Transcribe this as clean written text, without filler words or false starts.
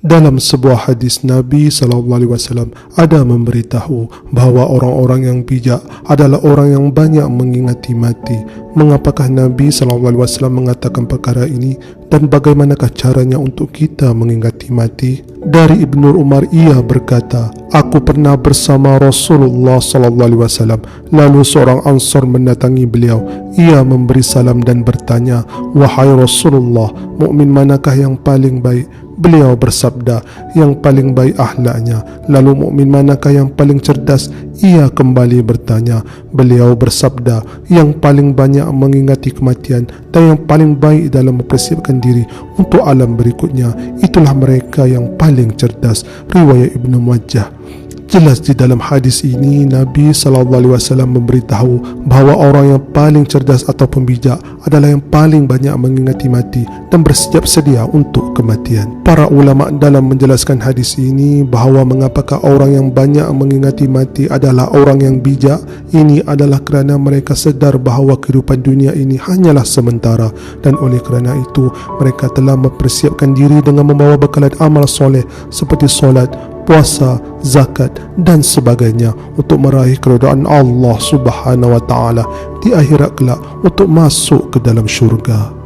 Dalam sebuah hadis Nabi SAW ada memberitahu bahawa orang-orang yang bijak adalah orang yang banyak mengingati mati. Mengapakah Nabi SAW mengatakan perkara ini dan bagaimanakah caranya untuk kita mengingati mati? Dari Ibnu Umar ia berkata, aku pernah bersama Rasulullah SAW. Lalu seorang Ansar mendatangi beliau. Ia memberi salam dan bertanya, wahai Rasulullah, mukmin manakah yang paling baik? Beliau bersabda, yang paling baik akhlaknya. Lalu mukmin manakah yang paling cerdas? Ia kembali bertanya. Beliau bersabda, yang paling banyak mengingati kematian dan yang paling baik dalam mempersiapkan diri untuk alam berikutnya. Itulah mereka yang paling cerdas. Riwayat Ibnu Majah. Jelas di dalam hadis ini Nabi SAW memberitahu bahawa orang yang paling cerdas atau bijak adalah yang paling banyak mengingati mati dan bersiap sedia untuk kematian. Para ulama dalam menjelaskan hadis ini bahawa mengapakah orang yang banyak mengingati mati adalah orang yang bijak, ini adalah kerana mereka sedar bahawa kehidupan dunia ini hanyalah sementara, dan oleh kerana itu mereka telah mempersiapkan diri dengan membawa bekalan amal soleh seperti solat, puasa, zakat dan sebagainya untuk meraih keridaan Allah Subhanahu wa taala di akhirat kelak untuk masuk ke dalam syurga.